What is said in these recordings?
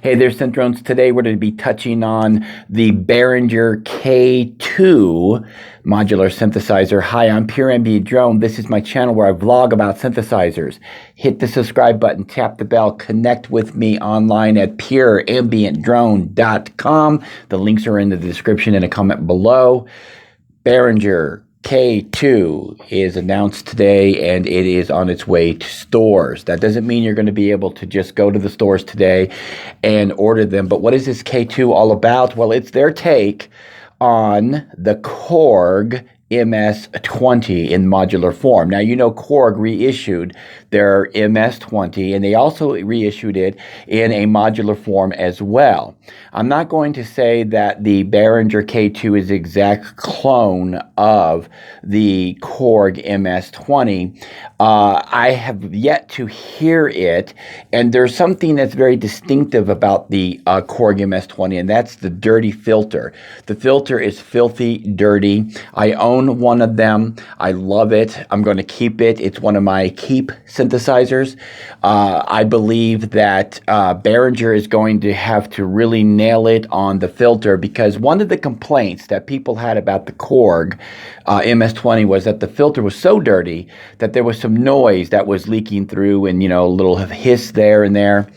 Hey there, Synthrones. Today we're going to be touching on the Behringer K-2 modular synthesizer. Hi, I'm Pure Ambient Drone. This is my channel where I vlog about synthesizers. Hit the subscribe button, tap the bell, connect with me online at pureambientdrone.com. The links are in the description and a comment below. Behringer K-2 is announced today and it is on its way to stores. That doesn't mean you're going to be able to just go to the stores today and order them. But what is this K-2 all about? Well, it's their take on the Korg MS-20 in modular form. Now, you know Korg reissued their MS-20 and they also reissued it in a modular form as well. I'm not going to say that the Behringer K-2 is the exact clone of the Korg MS-20. I have yet to hear it, and there's something that's very distinctive about the Korg MS-20, and that's the dirty filter. The filter is filthy dirty. I own one of them. I love it. I'm going to keep it. It's one of my keep synthesizers. I believe that Behringer is going to have to really nail it on the filter, because one of the complaints that people had about the Korg MS-20 was that the filter was so dirty that there was some noise that was leaking through, and, you know, a little hiss there and there.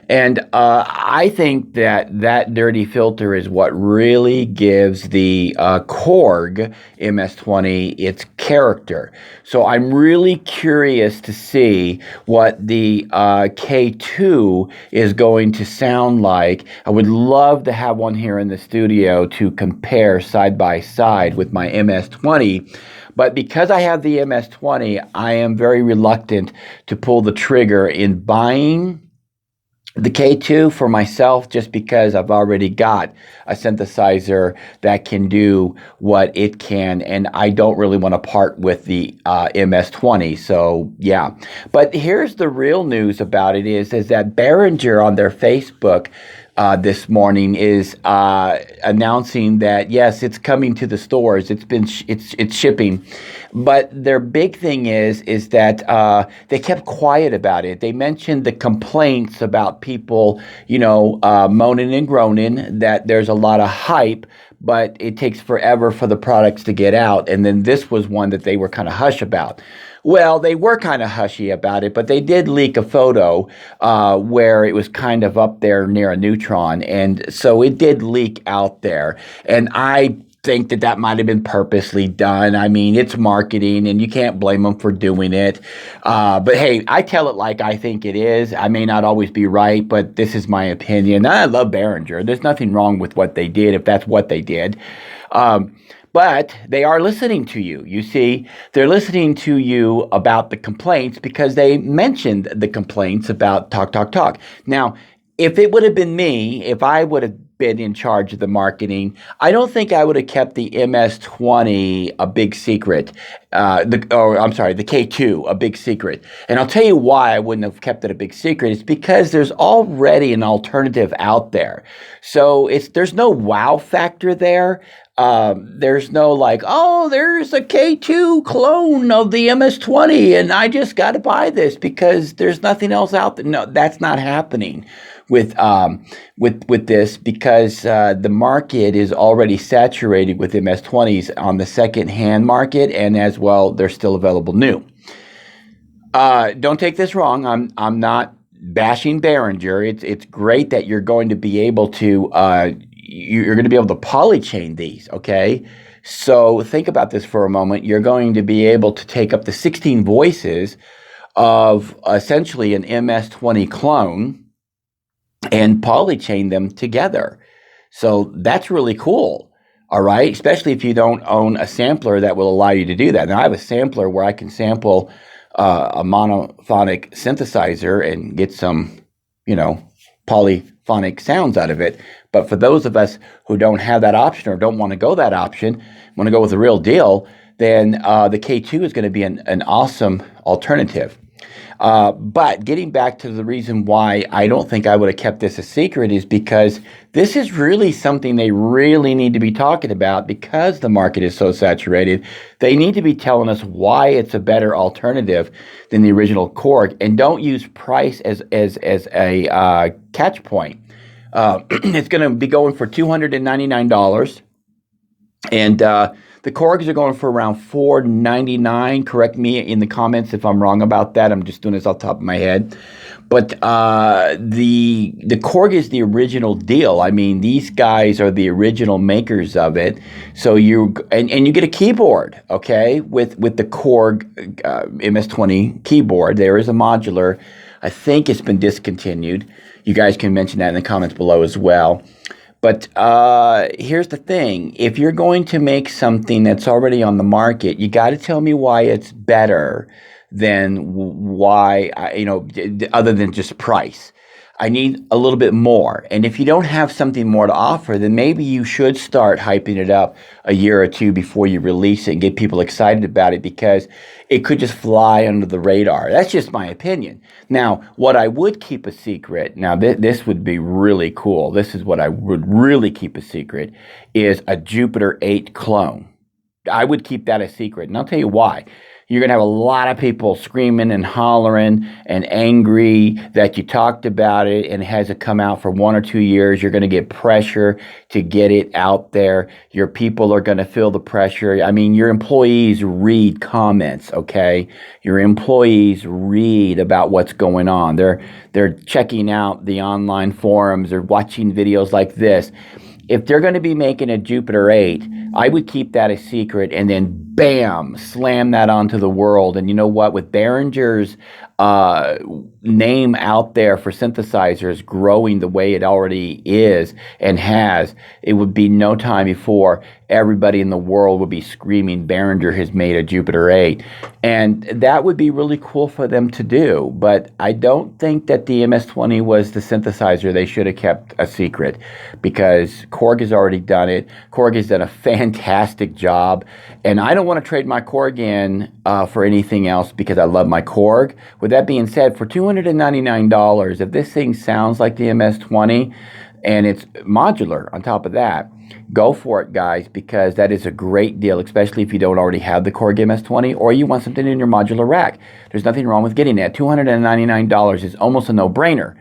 And I think that that dirty filter is what really gives the Korg MS-20 its character. So I'm really curious to see what the K-2 is going to sound like. I would love to have one here in the studio to compare side by side with my MS-20. But because I have the MS-20, I am very reluctant to pull the trigger in buying the K-2 for myself, just because I've already got a synthesizer that can do what it can, and I don't really want to part with the MS-20. So yeah, but here's the real news about it is that Behringer on their Facebook this morning is announcing that yes, it's coming to the stores. It's shipping, but their big thing is that they kept quiet about it. They mentioned the complaints about people, you know, moaning and groaning that there's a lot of hype, but it takes forever for the products to get out. And then this was one that they were kind of hush about. Well, they were kind of hushy about it, but they did leak a photo where it was kind of up there near a neutron, and so it did leak out there. And I think that that might have been purposely done. I mean, it's marketing, and you can't blame them for doing it. But hey, I tell it like I think it is. I may not always be right, but this is my opinion. I love Behringer. There's nothing wrong with what they did if that's what they did. But they are listening to you. You see, they're listening to you about the complaints because they mentioned the complaints about talk. Now, if it would have been me, if I would have been in charge of the marketing, I don't think I would have kept the MS-20 a big secret. The K-2 a big secret. And I'll tell you why I wouldn't have kept it a big secret. It's because there's already an alternative out there. So there's no wow factor there. There's no like, oh, there's a K-2 clone of the MS-20 and I just got to buy this because there's nothing else out there. No, that's not happening with this, because the market is already saturated with MS-20s on the second-hand market, and as well, they're still available new. Don't take this wrong. I'm not bashing Behringer. It's great that you're going to be able to you're going to be able to polychain these, okay? So think about this for a moment. You're going to be able to take up the 16 voices of essentially an MS-20 clone and polychain them together. So that's really cool, all right? Especially if you don't own a sampler that will allow you to do that. Now, I have a sampler where I can sample a monophonic synthesizer and get some, you know, polyphonic sounds out of it. But for those of us who don't have that option or don't want to go that option, want to go with the real deal, then the K-2 is going to be an awesome alternative. But getting back to the reason why I don't think I would have kept this a secret is because this is really something they really need to be talking about, because the market is so saturated. They need to be telling us why it's a better alternative than the original Korg, and don't use price as a catch point. It's going to be going for $299. And the Korgs are going for around $499. Correct me in the comments if I'm wrong about that. I'm just doing this off the top of my head. But the Korg is the original deal. I mean, these guys are the original makers of it. So you get a keyboard, okay, with the Korg MS-20 keyboard. There is a modular. I think it's been discontinued. You guys can mention that in the comments below as well. But here's the thing. If you're going to make something that's already on the market, you got to tell me why it's better than why, other than just price. I need a little bit more. And if you don't have something more to offer, then maybe you should start hyping it up a year or two before you release it and get people excited about it, because it could just fly under the radar. That's just my opinion. Now, what I would keep a secret, now this would be really cool. This is what I would really keep a secret, is a Jupiter 8 clone. I would keep that a secret, and I'll tell you why. You're going to have a lot of people screaming and hollering and angry that you talked about it and it hasn't come out for 1 or 2 years. You're going to get pressure to get it out there. Your people are going to feel the pressure. I mean, your employees read comments, okay? Your employees read about what's going on. They're checking out the online forums. They're watching videos like this. If they're going to be making a Jupiter 8, I would keep that a secret and then bam, slam that onto the world. And you know what? With Behringer's name out there for synthesizers growing the way it already is and has, it would be no time before everybody in the world would be screaming Behringer has made a Jupiter 8. And that would be really cool for them to do. But I don't think that the MS-20 was the synthesizer they should have kept a secret, because Korg has already done it. Korg has done a fantastic job. And I don't want to trade my Korg in for anything else, because I love my Korg. With that being said, for $299, if this thing sounds like the MS-20 and it's modular on top of that, go for it, guys, because that is a great deal, especially if you don't already have the Korg MS-20 or you want something in your modular rack. There's nothing wrong with getting that. $299 is almost a no-brainer.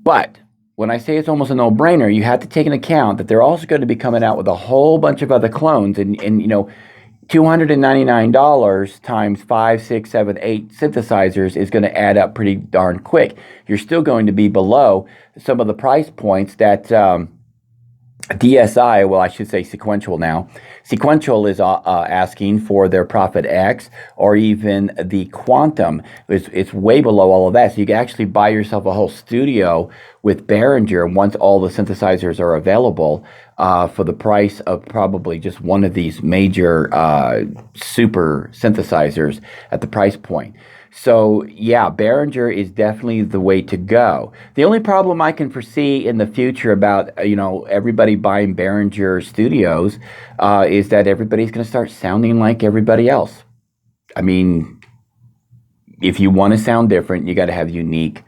But when I say it's almost a no-brainer, you have to take into account that they're also going to be coming out with a whole bunch of other clones. And you know, $299 times 5, 6, 7, 8 synthesizers is going to add up pretty darn quick. You're still going to be below some of the price points that DSI, well, I should say Sequential now. Sequential is asking for their Prophet X, or even the Quantum. It's way below all of that. So you can actually buy yourself a whole studio with Behringer once all the synthesizers are available for the price of probably just one of these major super synthesizers at the price point. So yeah, Behringer is definitely the way to go. The only problem I can foresee in the future about everybody buying Behringer studios is that everybody's going to start sounding like everybody else. I mean, if you want to sound different, you got to have unique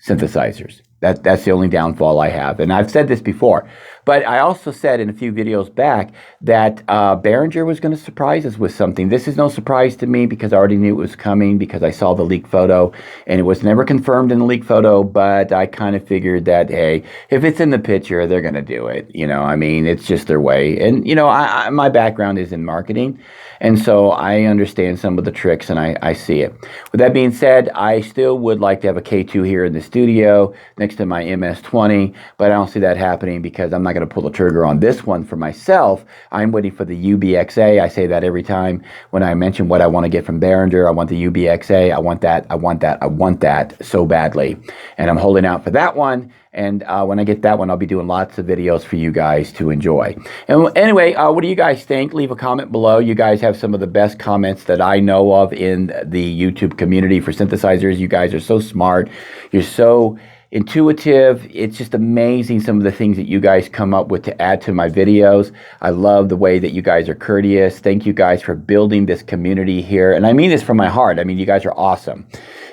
synthesizers. That's the only downfall I have. And I've said this before, but I also said in a few videos back that Behringer was going to surprise us with something. This is no surprise to me, because I already knew it was coming, because I saw the leak photo, and it was never confirmed in the leak photo, but I kind of figured that, hey, if it's in the picture, they're going to do it. I mean, it's just their way. And, my background is in marketing, and so I understand some of the tricks, and I see it. With that being said, I still would like to have a K2 here in the studio next to my MS-20, but I don't see that happening, because I'm not going to pull the trigger on this one for myself. I'm waiting for the UBXA. I say that every time when I mention what I want to get from Behringer. I want the UBXA. I want that. I want that. I want that so badly. And I'm holding out for that one. And when I get that one, I'll be doing lots of videos for you guys to enjoy. And anyway, what do you guys think? Leave a comment below. You guys have some of the best comments that I know of in the YouTube community for synthesizers. You guys are so smart. You're so intuitive. It's just amazing some of the things that you guys come up with to add to my videos. I love the way that you guys are courteous. Thank you guys for building this community here. And I mean this from my heart. I mean, you guys are awesome.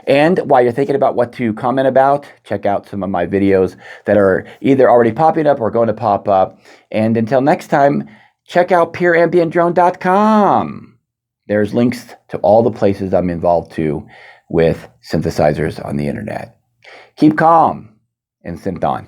And while you're thinking about what to comment about, check out some of my videos that are either already popping up or going to pop up. And until next time, check out pureambientdrone.com. There's links to all the places I'm involved to with synthesizers on the internet. Keep calm and synth on.